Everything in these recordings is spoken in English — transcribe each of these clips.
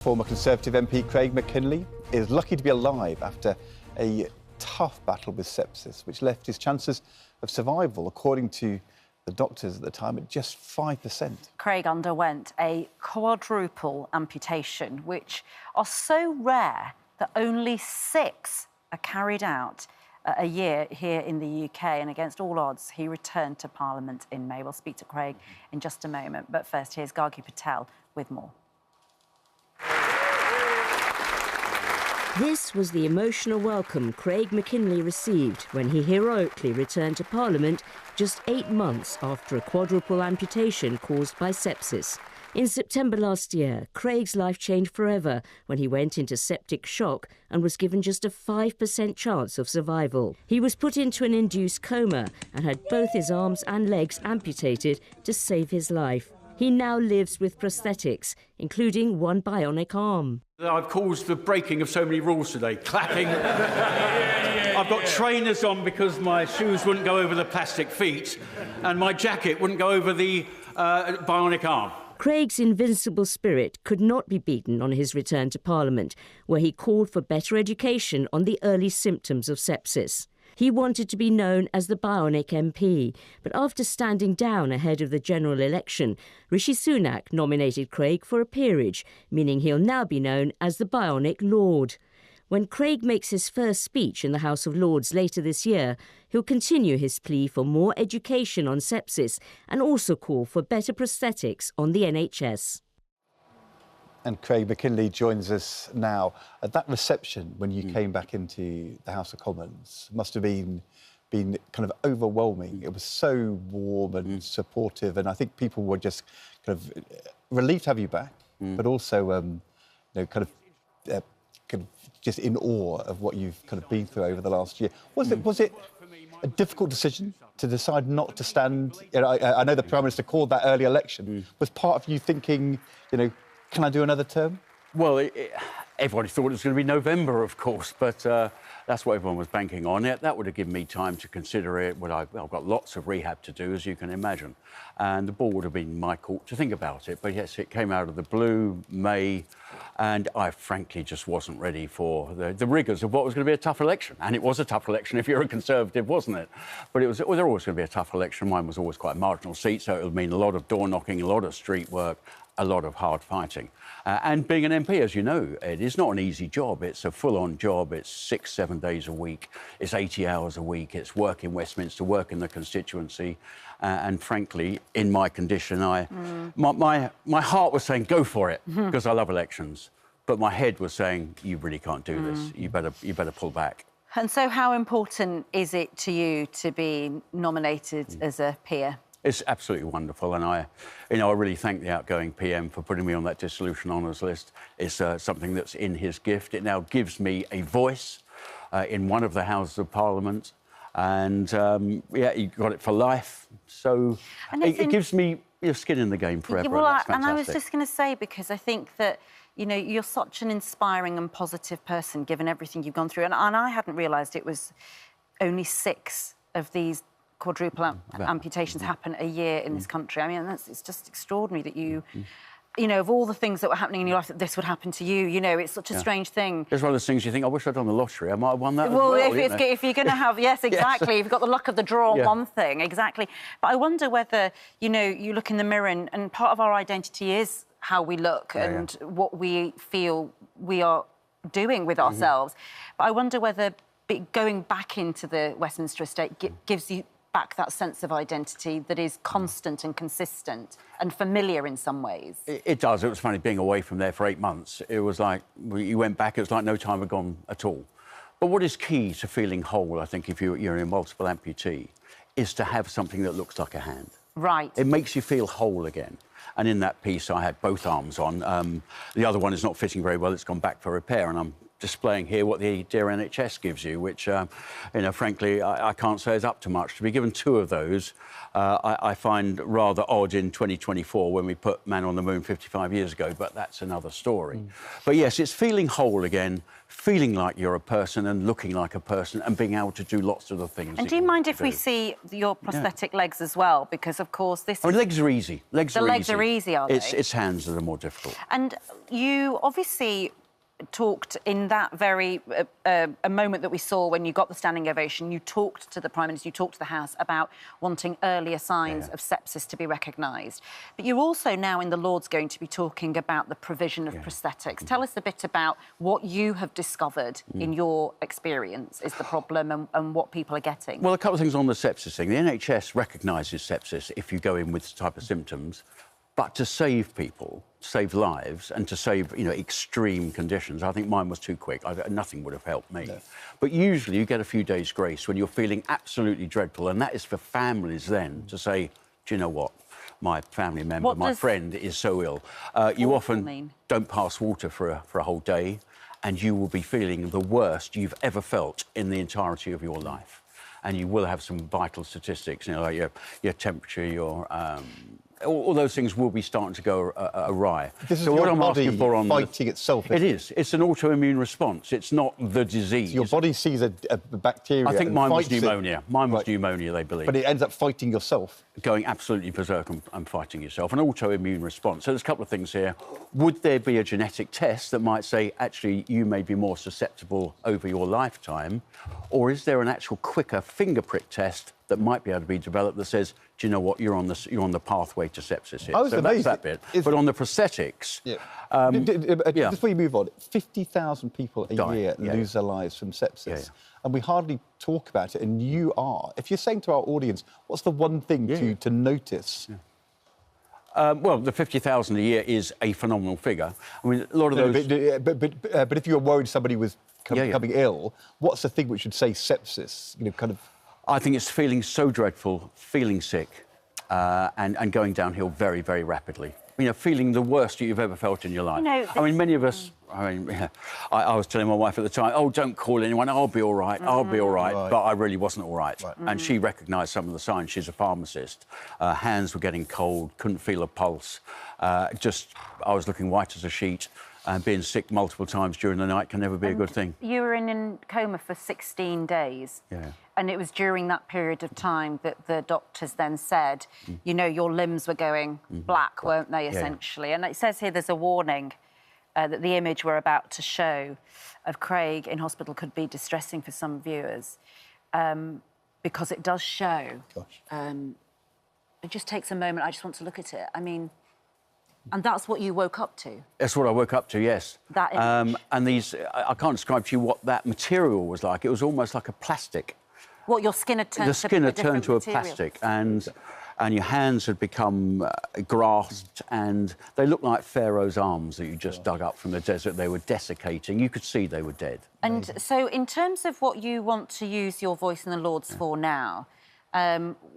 Former Conservative MP Craig Mackinlay is lucky to be alive after a tough battle with sepsis, which left his chances of survival, according to the doctors at the time, at just 5%. Craig underwent a quadruple amputation, which are so rare that only 6 are carried out a year here in the UK, and against all odds, he returned to Parliament in May. We'll speak to Craig in just a moment, but first, here's Garraway Patel with more. This was the emotional welcome Craig Mackinlay received when he heroically returned to Parliament just 8 months after a quadruple amputation caused by sepsis. In September last year, Craig's life changed forever when he went into septic shock and was given just a 5% chance of survival. He was put into an induced coma and had both his arms and legs amputated to save his life. He now lives with prosthetics, including one bionic arm. I've caused the breaking of so many rules today, clapping. I've got trainers on because my shoes wouldn't go over the plastic feet and my jacket wouldn't go over the bionic arm. Craig's invincible spirit could not be beaten on his return to Parliament, where he called for better education on the early symptoms of sepsis. He wanted to be known as the Bionic MP, but after standing down ahead of the general election, Rishi Sunak nominated Craig for a peerage, meaning he'll now be known as the Bionic Lord. When Craig makes his first speech in the House of Lords later this year, he'll continue his plea for more education on sepsis and also call for better prosthetics on the NHS. And Craig Mackinlay joins us now. At that reception, when you came back into the House of Commons, must have been kind of overwhelming. It was so warm and supportive, and I think people were just kind of relieved to have you back, but also, kind of just in awe of what you've kind of been through over the last year. Was it a difficult decision to decide not to stand? I know the Prime Minister called that early election. Was part of you thinking, can I do another term? Well, everybody thought it was going to be November, of course, but that's what everyone was banking on. That would have given me time to consider it. I've got lots of rehab to do, as you can imagine, and the ball would have been my court to think about it. But yes, it came out of the blue, May, and I frankly just wasn't ready for the rigours of what was going to be a tough election. And it was a tough election if you're a Conservative, wasn't it? But they're always going to be a tough election. Mine was always quite a marginal seat, so it would mean a lot of door knocking, a lot of street work, a lot of hard fighting. And being an MP, as you know, Ed, is not an easy job. It's a full-on job. It's 6-7 days a week. It's 80 hours a week. It's work in Westminster, work in the constituency. And frankly, in my condition, my heart was saying, go for it, because I love elections. But my head was saying, you really can't do this. You better pull back. And so how important is it to you to be nominated as a peer? It's absolutely wonderful, and I really thank the outgoing PM for putting me on that dissolution honours list. It's something that's in his gift. It now gives me a voice in one of the Houses of Parliament, and he got it for life. So it gives me skin in the game forever. Well, and that's fantastic. And I was just going to say, because I think that you're such an inspiring and positive person, given everything you've gone through, and I hadn't realised it was only 6 of these quadruple amputations happen a year in this country. I mean, it's just extraordinary that you of all the things that were happening in your life, that this would happen to you. It's such a strange thing. It's one of those things you think, I wish I'd done the lottery. I might have won that well, as well. If you're going to have... Yes, exactly. Yes. If you've got the luck of the draw on one thing, exactly. But I wonder whether, you look in the mirror and part of our identity is how we look and what we feel we are doing with ourselves. But I wonder whether going back into the Westminster estate gives you back that sense of identity that is constant and consistent and familiar in some ways. It does. It was funny being away from there for 8 months. It was like, you went back, it was like no time had gone at all. But what is key to feeling whole, I think, if you're a multiple amputee, is to have something that looks like a hand. Right. It makes you feel whole again. And in that piece, I had both arms on. The other one is not fitting very well. It's gone back for repair, and I'm displaying here what the dear NHS gives you, which, you know, frankly, I can't say is up to much. To be given 2 of those, I find rather odd in 2024 when we put man on the moon 55 years ago, but that's another story. But yes, it's feeling whole again, feeling like you're a person and looking like a person and being able to do lots of the things. And do you mind if we see your prosthetic legs as well? Because, of course, this... I mean, legs are easy. Legs are easy, are they? It's hands that are more difficult. And you obviously talked in that very a moment that we saw when you got the standing ovation, you talked to the Prime Minister, you talked to the House about wanting earlier signs of sepsis to be recognised. But you're also now in the Lords going to be talking about the provision of prosthetics. Tell us a bit about what you have discovered in your experience is the problem and what people are getting. Well, a couple of things on the sepsis thing. The NHS recognises sepsis if you go in with this type of symptoms. But to save people, save lives, and to save, you know, extreme conditions, I think mine was too quick. Nothing would have helped me. No. But usually you get a few days' grace when you're feeling absolutely dreadful, and that is for families then to say, do you know what? My family member, my friend is so ill. You often don't pass water for a whole day, and you will be feeling the worst you've ever felt in the entirety of your life. And you will have some vital statistics, you know, like your temperature, your... all those things will be starting to go awry. This is so your what I'm body asking for on fighting itself. It is. It's an autoimmune response. It's not the disease. So your body sees a bacteria. I think mine was pneumonia. Mine was pneumonia, they believe. But it ends up fighting yourself. Going absolutely berserk and fighting yourself. An autoimmune response. So there's a couple of things here. Would there be a genetic test that might say, actually, you may be more susceptible over your lifetime? Or is there an actual quicker finger prick test that might be able to be developed that says, do you know what, you're on the pathway to sepsis here. So that's that bit. But on the prosthetics... Just before you move on, 50,000 people a year lose their lives from sepsis. And we hardly talk about it, and you are. If you're saying to our audience, what's the one thing to notice? Well, the 50,000 a year is a phenomenal figure. I mean, a lot of those... But if you're worried somebody was becoming ill, what's the thing which should say sepsis? You know, kind of... I think it's feeling so dreadful, feeling sick, and going downhill very, very rapidly. You know, feeling the worst you've ever felt in your life. You know, I mean, many of us... I mean, I was telling my wife at the time, oh, don't call anyone, I'll be all right, I'll be all right. But I really wasn't all right. And she recognised some of the signs. She's a pharmacist. Hands were getting cold, couldn't feel a pulse. I was looking white as a sheet. And being sick multiple times during the night can never be a good thing. You were in coma for 16 days. Yeah. And it was during that period of time that the doctors then said, you know, your limbs were going black, weren't they, essentially? And it says here there's a warning that the image we're about to show of Craig in hospital could be distressing for some viewers because it does show. It just takes a moment. I just want to look at it. I mean... And that's what you woke up to? That's what I woke up to, yes. That image. And these... I can't describe to you what that material was like. It was almost like a plastic. What, your skin had turned to a The skin had turned to a plastic, and your hands had become grasped, and they looked like Pharaoh's arms that you just dug up from the desert. They were desiccating. You could see they were dead. And so in terms of what you want to use your voice in the Lords for now,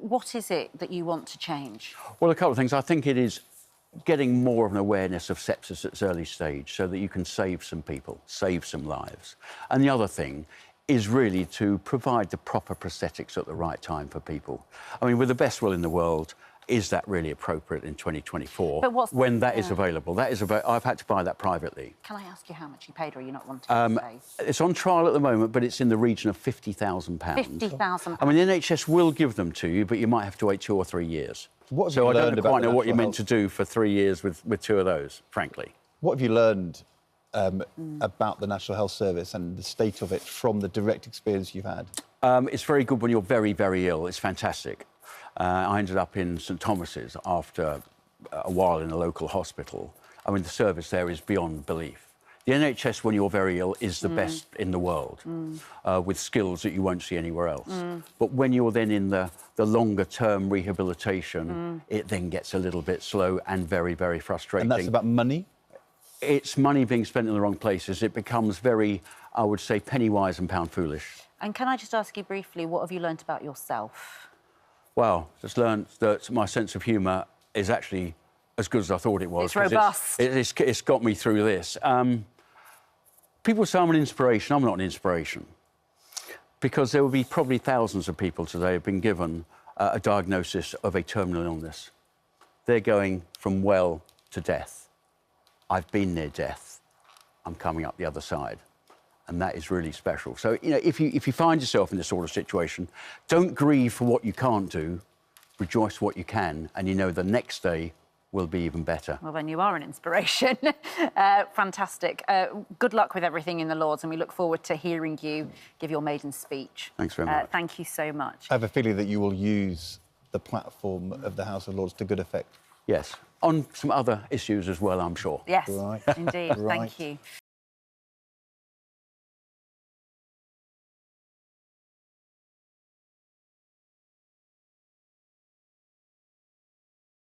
what is it that you want to change? Well, a couple of things. I think it is getting more of an awareness of sepsis at its early stage so that you can save some people, save some lives. And the other thing is really to provide the proper prosthetics at the right time for people. I mean, with the best will in the world, is that really appropriate in 2024 when that is available? That is I've had to buy that privately. Can I ask you how much you paid, or are you not wanting to say? It's on trial at the moment, but it's in the region of £50,000. £50,000? I mean, the NHS will give them to you, but you might have to wait 2 or 3 years. So I don't quite know what you're meant to do for 3 years with 2 of those, frankly. What have you learned about the National Health Service and the state of it from the direct experience you've had? It's very good when you're very, very ill. It's fantastic. I ended up in St Thomas's after a while in a local hospital. I mean, the service there is beyond belief. The NHS, when you're very ill, is the best in the world, with skills that you won't see anywhere else. But when you're then in the longer-term rehabilitation, it then gets a little bit slow and very, very frustrating. And that's about money? It's money being spent in the wrong places. It becomes very, I would say, penny-wise and pound-foolish. And can I just ask you briefly, what have you learnt about yourself? Well, just learned that my sense of humour is actually as good as I thought it was. It's robust. It's got me through this. People say I'm an inspiration. I'm not an inspiration. Because there will be probably thousands of people today who have been given a diagnosis of a terminal illness. They're going from well to death. I've been near death. I'm coming up the other side. And that is really special. So, you know, if you find yourself in this sort of situation, don't grieve for what you can't do, rejoice for what you can, and you know the next day will be even better. Well, then you are an inspiration. Fantastic. Good luck with everything in the Lords, and we look forward to hearing you give your maiden speech. Thanks very much. Thank you so much. I have a feeling that you will use the platform of the House of Lords to good effect. Yes, on some other issues as well, I'm sure. Yes, Right. indeed. Right. Thank you.